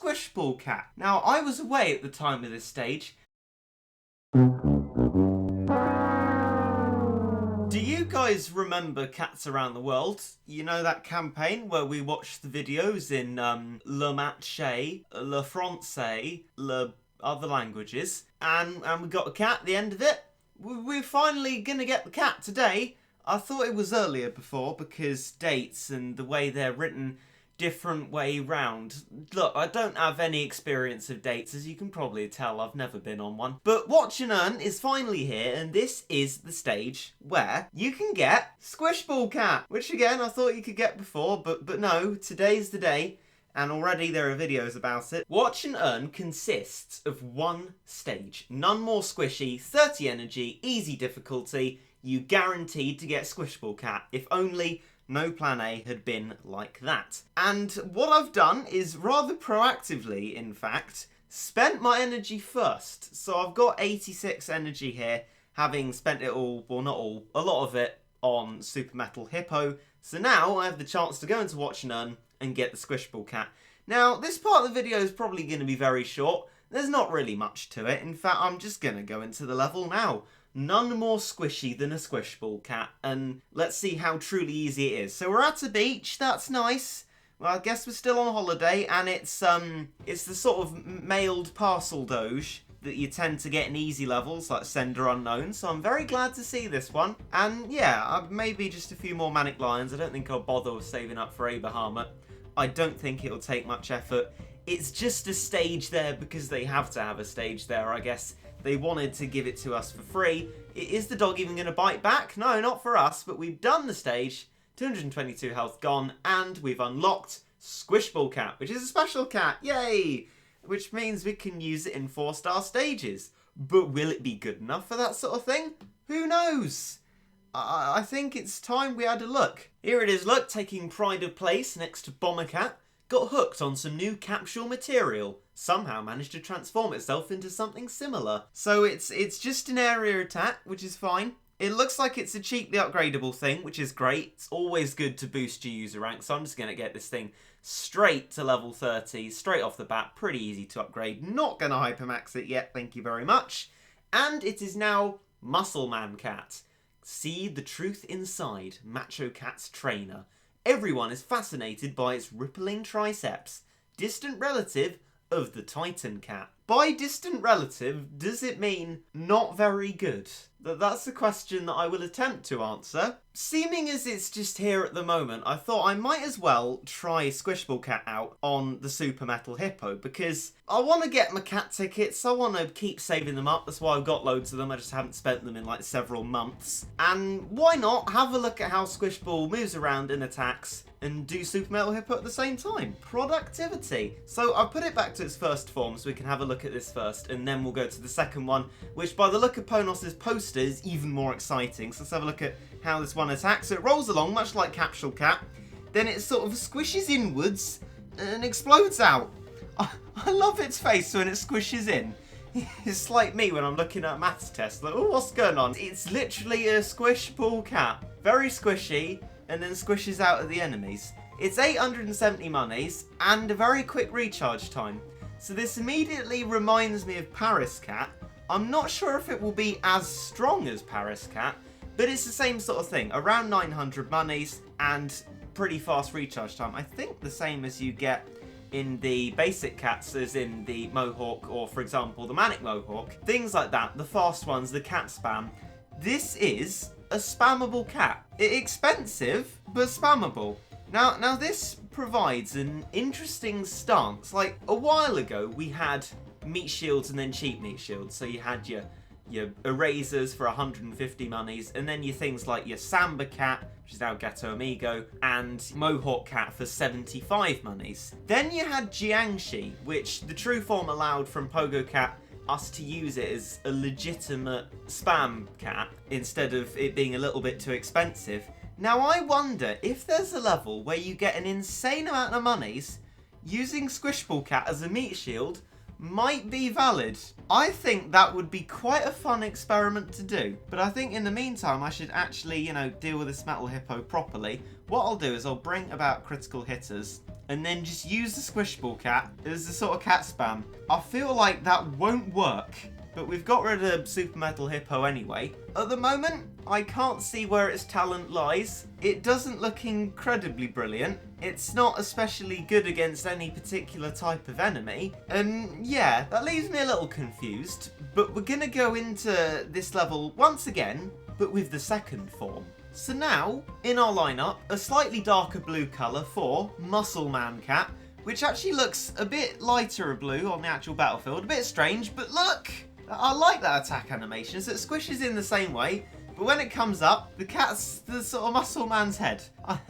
Squishball Cat. Now, I was away at the time of this stage. Do you guys remember Cats Around the World? You know that campaign where we watched the videos in Le Matché, Le Francais, Le other languages, and we got a cat at the end of it? We're finally gonna get the cat today. I thought it was earlier before because dates and the way they're written different way round. Look, I don't have any experience of dates, as you can probably tell. I've never been on one. But Watch and Earn is finally here, and this is the stage where you can get Squishball Cat, which again I thought you could get before, but no, today's the day, and already there are videos about it. Watch and Earn consists of one stage. None more squishy, 30 energy, easy difficulty. You guaranteed to get Squishball Cat, if only no plan A had been like that. And what I've done is rather proactively, in fact, spent my energy first. So I've got 86 energy here, having spent it all, well not all, a lot of it on Super Metal Hippo. So now I have the chance to go into Watch and Earn and get the Squishball Cat. Now, this part of the video is probably going to be very short. There's not really much to it. In fact, I'm just going to go into the level now. None more squishy than a Squishball Cat, and let's see how truly easy it is. So we're at a beach, that's nice. Well, I guess we're still on holiday, and it's the sort of mailed parcel doge that you tend to get in easy levels, like Sender Unknown, so I'm very glad to see this one. And yeah, maybe just a few more Manic Lions. I don't think I'll bother with saving up for Abrahama. I don't think it'll take much effort. It's just a stage there because they have to have a stage there, I guess. They wanted to give it to us for free. Is the dog even going to bite back? No, not for us, but we've done the stage. 222 health gone, and we've unlocked Squishball Cat, which is a special cat. Yay! Which means we can use it in 4-star stages. But will it be good enough for that sort of thing? Who knows? I think it's time we had a look. Here it is, look, taking pride of place next to Bomber Cat. Got hooked on some new capsule material. Somehow managed to transform itself into something similar. So it's just an area attack, which is fine. It looks like it's a cheaply upgradable thing, which is great. It's always good to boost your user rank, so I'm just going to get this thing straight to level 30, straight off the bat. Pretty easy to upgrade. Not going to hypermax it yet, thank you very much. And it is now Muscleman Cat. See the truth inside Macho Cat's trainer. Everyone is fascinated by its rippling triceps. Distant relative of the Titan Cat. By distant relative, does it mean not very good? That's a question that I will attempt to answer. Seeming as it's just here at the moment, I thought I might as well try Squishball Cat out on the Super Metal Hippo because I want to get my cat tickets. I want to keep saving them up. That's why I've got loads of them. I just haven't spent them in like several months. And why not have a look at how Squishball moves around and attacks and do Super Metal Hippo at the same time. Productivity. So I've put it back to its first form so we can have a look at this first, and then we'll go to the second one, which by the look of Ponos's poster is even more exciting. So let's have a look at how this one attacks. So it rolls along, much like Capsule Cat. Then it sort of squishes inwards and explodes out. I love its face when it squishes in. It's like me when I'm looking at a maths test. Like, oh, what's going on? It's literally a Squishball Cat. Very squishy, and then squishes out at the enemies. It's 870 monies and a very quick recharge time. So this immediately reminds me of Paris Cat. I'm not sure if it will be as strong as Paris Cat, but it's the same sort of thing. Around 900 monies and pretty fast recharge time. I think the same as you get in the basic cats as in the Mohawk or, for example, the Manic Mohawk. Things like that, the fast ones, the cat spam. This is a spammable cat. Expensive, but spammable. Now this provides an interesting stance. Like, a while ago, we had meat shields and then cheap meat shields. So you had your erasers for 150 monies, and then your things like your Samba Cat, which is now Gato Amigo, and Mohawk Cat for 75 monies. Then you had Jiangshi, which the true form allowed from Pogo Cat us to use it as a legitimate spam cat instead of it being a little bit too expensive. Now I wonder if there's a level where you get an insane amount of monies using Squishball Cat as a meat shield, might be valid. I think that would be quite a fun experiment to do. But I think in the meantime, I should actually, you know, deal with this metal hippo properly. What I'll do is I'll bring about critical hitters and then just use the Squishball Cat as a sort of cat spam. I feel like that won't work, but we've got rid of Super Metal Hippo anyway. At the moment, I can't see where its talent lies. It doesn't look incredibly brilliant. It's not especially good against any particular type of enemy. And yeah, that leaves me a little confused. But we're gonna go into this level once again, but with the second form. So now, in our lineup, a slightly darker blue colour for Muscleman Cat, which actually looks a bit lighter blue on the actual battlefield. A bit strange, but look! I like that attack animation, so it squishes in the same way, but when it comes up, the cat's the sort of muscle man's head.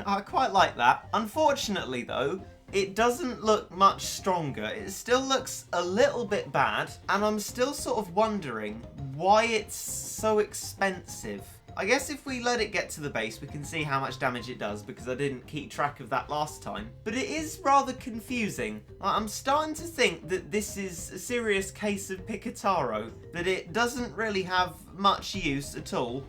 I quite like that. Unfortunately though, it doesn't look much stronger. It still looks a little bit bad, and I'm still sort of wondering why it's so expensive. I guess if we let it get to the base, we can see how much damage it does, because I didn't keep track of that last time. But it is rather confusing. I'm starting to think that this is a serious case of Picataro, that it doesn't really have much use at all,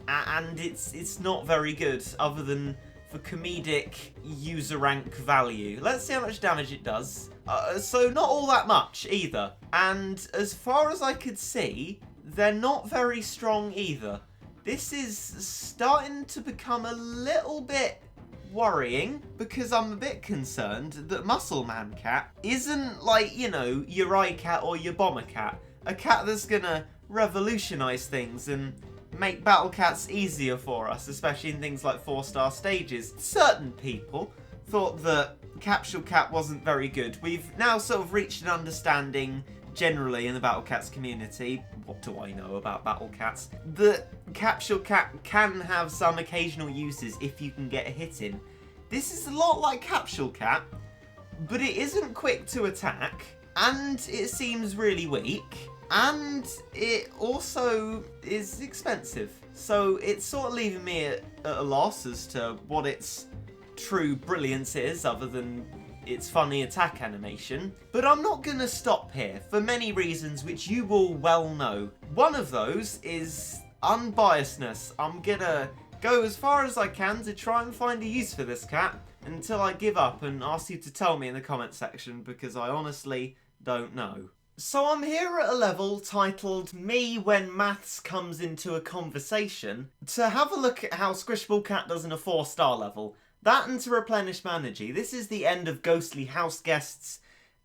and it's not very good, other than for comedic user rank value. Let's see how much damage it does. So not all that much either. And as far as I could see, they're not very strong either. This is starting to become a little bit worrying, because I'm a bit concerned that Muscleman Cat isn't like, you know, your Eye Cat or your Bomber Cat. A cat that's gonna revolutionise things and make battle cats easier for us, especially in things like 4-star stages. Certain people thought that Capsule Cat wasn't very good. We've now sort of reached an understanding generally in the Battle Cats community, what do I know about Battle Cats, that Capsule Cat can have some occasional uses if you can get a hit in. This is a lot like Capsule Cat, but it isn't quick to attack, and it seems really weak, and it also is expensive. So it's sort of leaving me at a loss as to what its true brilliance is, other than its funny attack animation. But I'm not gonna stop here, for many reasons which you will well know. One of those is unbiasedness. I'm gonna go as far as I can to try and find a use for this cat, until I give up and ask you to tell me in the comment section, because I honestly don't know. So I'm here at a level titled Me When Maths Comes Into a Conversation, to have a look at how Squishball Cat does in a 4-star level. That and to replenish my energy. This is the end of Ghostly House Guests,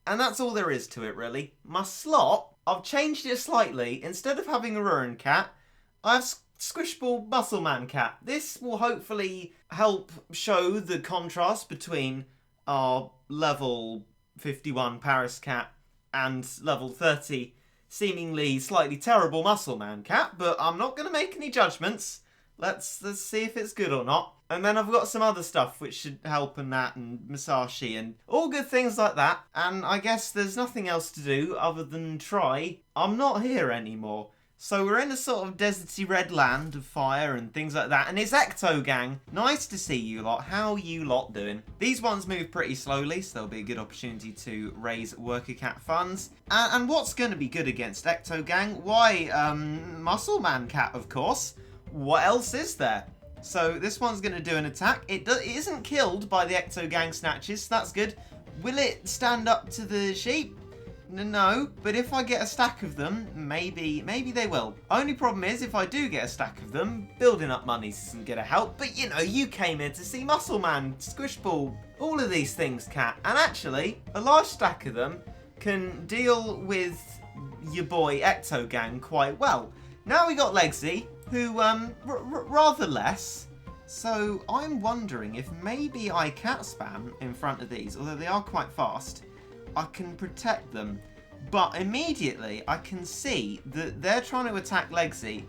and that's all there is to it really. My slot, I've changed it slightly. Instead of having a Ruin Cat, I have Squishball Muscleman Cat. This will hopefully help show the contrast between our level 51 Paris Cat and level 30 seemingly slightly terrible Muscleman Cat, but I'm not going to make any judgments. Let's see if it's good or not. And then I've got some other stuff which should help, and that, and Musashi, and all good things like that. And I guess there's nothing else to do other than try. I'm not here anymore. So we're in a sort of deserty red land of fire and things like that. And it's Ecto Gang. Nice to see you lot. How you lot doing? These ones move pretty slowly, so there'll be a good opportunity to raise worker cat funds. And what's going to be good against Ecto Gang? Why, Muscleman Cat, of course. What else is there? So this one's going to do an attack. It isn't killed by the Ecto Gang snatches, so that's good. Will it stand up to the sheep? No, but if I get a stack of them, maybe they will. Only problem is, if I do get a stack of them, building up money isn't going to help. But you know, you came here to see Muscleman, Squishball, all of these things, Cat. And actually, a large stack of them can deal with your boy Ecto Gang quite well. Now we got Legsy, who, rather less. So I'm wondering if maybe I cat spam in front of these, although they are quite fast, I can protect them. But immediately I can see that they're trying to attack Legsy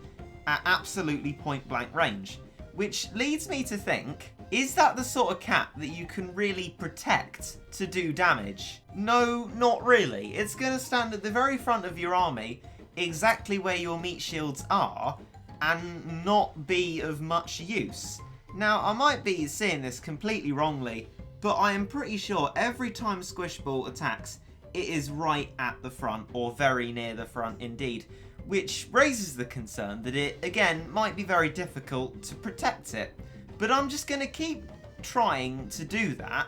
at absolutely point blank range, which leads me to think, is that the sort of cat that you can really protect to do damage? No, not really. It's going to stand at the very front of your army, exactly where your meat shields are, and not be of much use. Now, I might be seeing this completely wrongly, but I am pretty sure every time Squishball attacks, it is right at the front, or very near the front indeed, which raises the concern that it, again, might be very difficult to protect it. But I'm just going to keep trying to do that,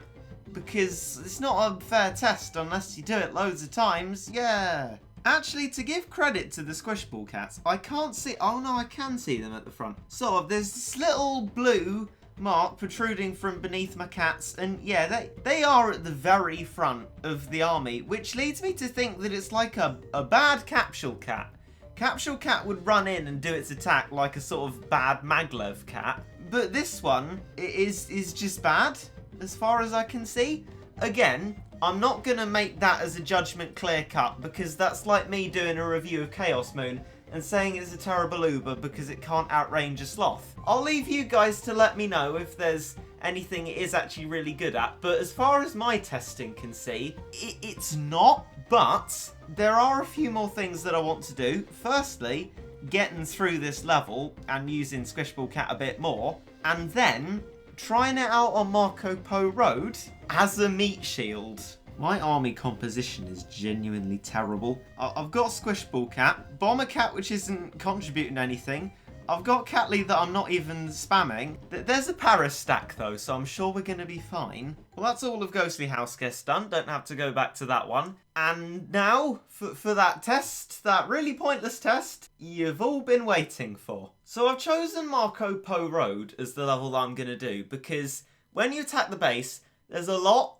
because it's not a fair test unless you do it loads of times. Yeah. Actually, to give credit to the Squishball Cats, I can't see... Oh no, I can see them at the front. So there's this little blue mark protruding from beneath my cats, and yeah, they are at the very front of the army, which leads me to think that it's like a bad Capsule Cat. Capsule Cat would run in and do its attack like a sort of bad Maglev cat, but this one is just bad, as far as I can see. Again, I'm not going to make that as a judgment clear cut, because that's like me doing a review of Chaos Moon and saying it's a terrible Uber because it can't outrange a sloth. I'll leave you guys to let me know if there's anything it is actually really good at, but as far as my testing can see, it's not, but there are a few more things that I want to do. Firstly, getting through this level and using Squishball Cat a bit more, and then trying it out on Marco Po Road as a meat shield. My army composition is genuinely terrible. I've got Squishball Cat, Bomber Cat which isn't contributing anything, I've got Catly that I'm not even spamming. There's a Paris stack though, so I'm sure we're going to be fine. Well, that's all of Ghostly House Guest done, don't have to go back to that one. And now, for that test, that really pointless test, you've all been waiting for. So I've chosen Marco Po Road as the level that I'm going to do, because when you attack the base, there's a lot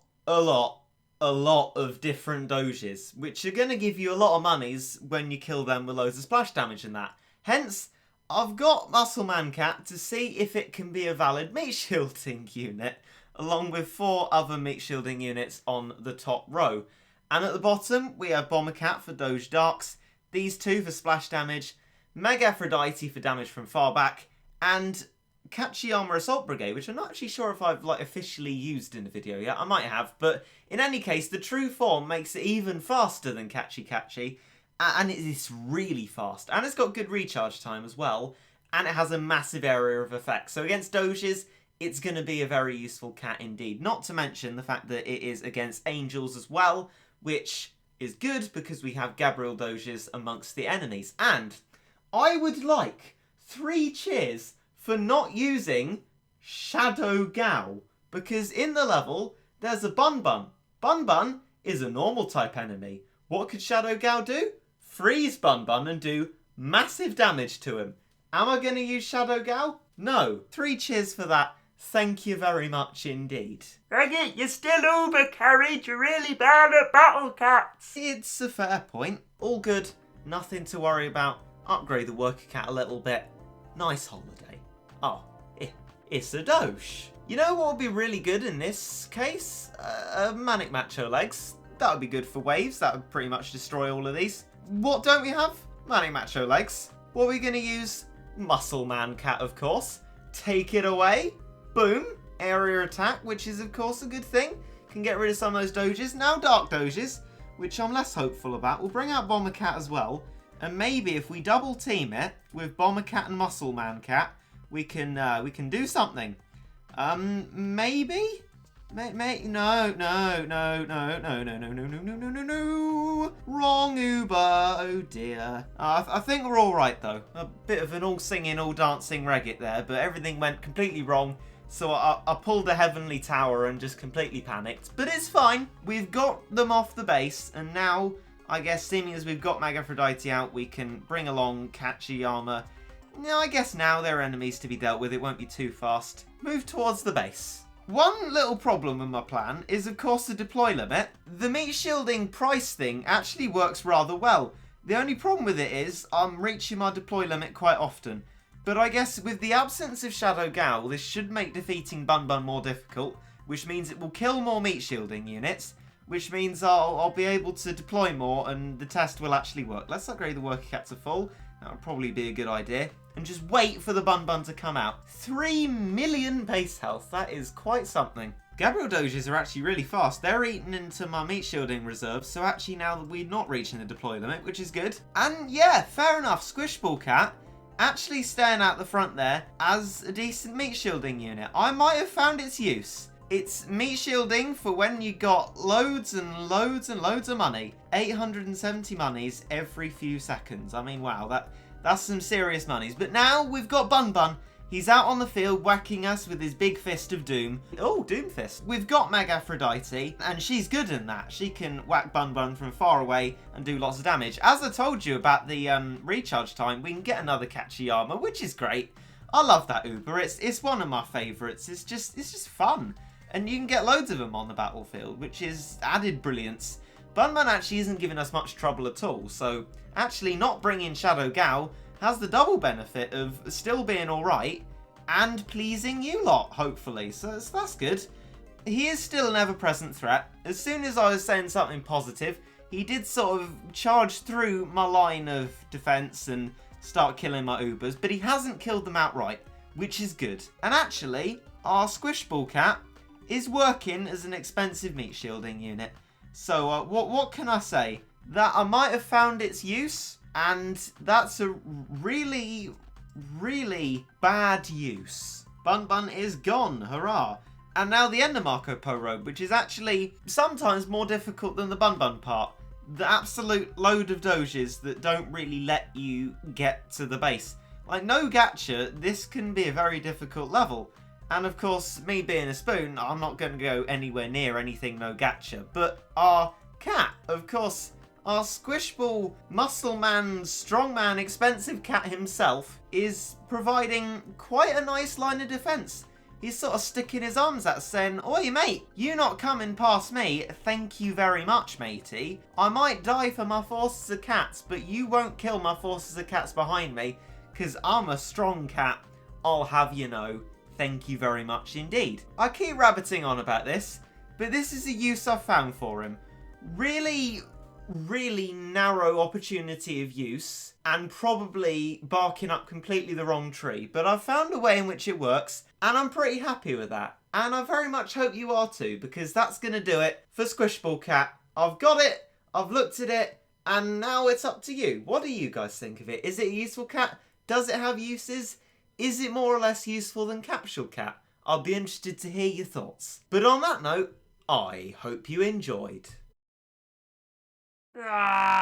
of different doges, which are going to give you a lot of monies when you kill them with loads of splash damage and that. Hence, I've got Muscleman Cat to see if it can be a valid meat shielding unit, along with 4 other meat shielding units on the top row. And at the bottom, we have Bomber Cat for Doge Darks, these 2 for splash damage, Meg Aphrodite for damage from far back, and Kachiyama Assault Brigade, which I'm not actually sure if I've officially used in the video yet. I might have, but in any case, the true form makes it even faster than Kachi, and it's really fast, and it's got good recharge time as well, and it has a massive area of effect. So against doges, it's going to be a very useful cat indeed. Not to mention the fact that it is against angels as well, which is good because we have Gabriel doges amongst the enemies. And I would like 3 cheers for not using Shadow Gao, because in the level, there's a Bun Bun. Bun Bun is a normal type enemy. What could Shadow Gao do? Freeze Bun Bun and do massive damage to him. Am I going to use Shadow Gao? No. 3 cheers for that. Thank you very much indeed. Regit, you're still uber carried. You're really bad at battle cats. It's a fair point. All good. Nothing to worry about. Upgrade the worker cat a little bit. Nice holiday. Oh, it's a doge. You know what would be really good in this case? Manic Macho Legs. That would be good for waves. That would pretty much destroy all of these. What don't we have? Manic Macho Legs. What are we going to use? Muscleman Cat, of course. Take it away. Boom. Area attack, which is, of course, a good thing. Can get rid of some of those doges. Now Dark Doges, which I'm less hopeful about. We'll bring out Bomber Cat as well. And maybe if we double team it with Bomber Cat and Muscleman Cat, we can do something. Maybe? No. Wrong Uber. Oh dear. I think we're all right though. A bit of an all singing, all dancing Regit there, but everything went completely wrong. So I pulled the Heavenly Tower and just completely panicked. But it's fine. We've got them off the base, and now, I guess, seeming as we've got Meg Aphrodite out, we can bring along Kachiyama. No, I guess now they're enemies to be dealt with. It won't be too fast. Move towards the base. One little problem with my plan is, of course, the deploy limit. The meat shielding price thing actually works rather well. The only problem with it is I'm reaching my deploy limit quite often. But I guess with the absence of Shadow Gao, this should make defeating Bun Bun more difficult, which means it will kill more meat shielding units, which means I'll be able to deploy more and the test will actually work. Let's upgrade the worker cat to full. That would probably be a good idea. And just wait for the Bun Bun to come out. 3 million base health. That is quite something. Gabriel doges are actually really fast. They're eating into my meat shielding reserves, so actually now we're not reaching the deploy limit, which is good. And yeah, fair enough. Squishball Cat actually staying out the front there as a decent meat shielding unit. I might have found its use. It's meat shielding for when you got loads and loads and loads of money. 870 monies every few seconds. I mean, wow, that's some serious monies. But now we've got Bun Bun. He's out on the field whacking us with his big fist of doom. Oh, doom fist. We've got Meg Aphrodite, and she's good in that. She can whack Bun Bun from far away and do lots of damage. As I told you about the recharge time, we can get another Kachiyama, which is great. I love that Uber. It's one of my favourites. It's just fun. And you can get loads of them on the battlefield, which is added brilliance. Bun Bun actually isn't giving us much trouble at all, so actually not bringing Shadow Gao has the double benefit of still being alright and pleasing you lot, hopefully. So that's good. He is still an ever-present threat. As soon as I was saying something positive, he did sort of charge through my line of defence and start killing my Ubers, but he hasn't killed them outright, which is good. And actually, our Squishball Cat is working as an expensive meat shielding unit. So what can I say? That I might have found its use, and that's a really, really bad use. Bun Bun is gone, hurrah. And now the Ender Marco Po robe, which is actually sometimes more difficult than the Bun Bun part. The absolute load of doges that don't really let you get to the base. Like no gacha, this can be a very difficult level. And of course, me being a spoon, I'm not going to go anywhere near anything no gacha. But our cat, of course, our Squishball, Muscleman, Strongman, expensive cat himself is providing quite a nice line of defence. He's sort of sticking his arms out saying, "Oi mate, you not coming past me, thank you very much matey. I might die for my forces of cats, but you won't kill my forces of cats behind me, because I'm a strong cat, I'll have you know. Thank you very much indeed." I keep rabbiting on about this, but this is a use I've found for him. Really, really narrow opportunity of use, and probably barking up completely the wrong tree. But I've found a way in which it works, and I'm pretty happy with that. And I very much hope you are too, because that's going to do it for Squishball Cat. I've got it, I've looked at it, and now it's up to you. What do you guys think of it? Is it a useful cat? Does it have uses? Is it more or less useful than Capsule Cat? I'll be interested to hear your thoughts. But on that note, I hope you enjoyed. Ah.